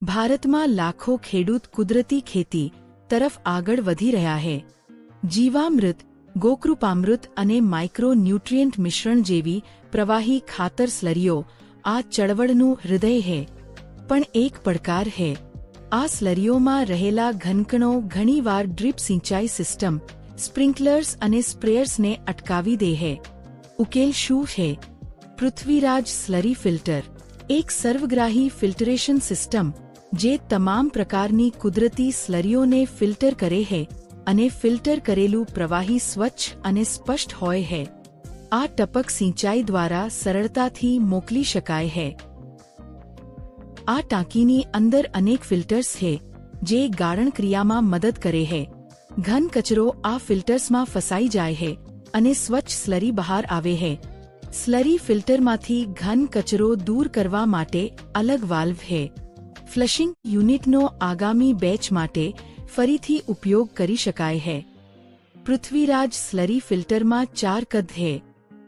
ભારતમાં લાખો ખેડૂત કુદરતી ખેતી તરફ આગળ વધી રહ્યા છે। જીવામૃત, ગોકૃપામૃત અને માઇક્રો ન્યુટ્રિયન્ટ મિશ્રણ જેવી પ્રવાહી ખાતર સ્લરીઓ આ ચળવળનું હૃદય છે। પણ એક પડકાર છે। આ સ્લરીઓમાં રહેલા ઘનકણો ઘણીવાર ડ્રીપ સિંચાઈ સિસ્ટમ, સ્પ્રિંકલર્સ અને સ્પ્રેયર્સને અટકાવી દે છે। ઉકેલ શું છે? પૃથ્વીરાજ સ્લરી ફિલ્ટર, એક સર્વગ્રાહી ફિલ્ટરેશન સિસ્ટમ જે તમામ પ્રકારની કુદરતી સ્લરીઓને ફિલ્ટર કરે છે અને ફિલ્ટર કરેલું પ્રવાહી સ્વચ્છ અને સ્પષ્ટ હોય છે। આ ટપક સિંચાઈ દ્વારા સરળતાથી મોકલી શકાય છે। આ ટાંકીની અંદર અનેક ફિલ્ટર્સ છે જે ગાળણ ક્રિયામાં મદદ કરે છે। ઘન કચરો આ ફિલ્ટર્સમાં ફસાઈ જાય છે અને સ્વચ્છ સ્લરી બહાર આવે છે। સ્લરી ફિલ્ટરમાંથી ઘન કચરો દૂર કરવા માટે અલગ વાલ્વ છે। ફ્લશિંગ યુનિટનો આગામી બેચ માટે ફરીથી ઉપયોગ કરી શકાય છે। પૃથ્વીરાજ સ્લરી ફિલ્ટરમાં 4 કદ છે।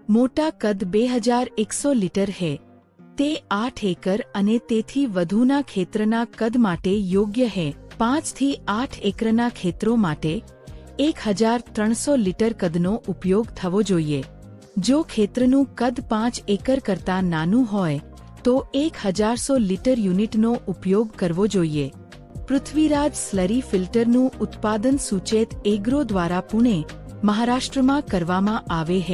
મોટા કદ 2100 લીટર છે। તે 8 એકર અને તેથી વધુના ખેતરના કદ માટે યોગ્ય છે। 5 થી 8 એકરના ખેતરો માટે 1300 લીટર કદનો ઉપયોગ થવો જોઈએ। જો ખેતરનું કદ 5 એકર કરતાં નાનું હોય તો 1100 લીટર યુનિટનો ઉપયોગ કરવો જોઈએ। પૃથ્વીરાજ સ્લરી ફિલ્ટરનું ઉત્પાદન સુચેત એગ્રો દ્વારા પુણે, મહારાષ્ટ્રમાં કરવામાં આવે છે।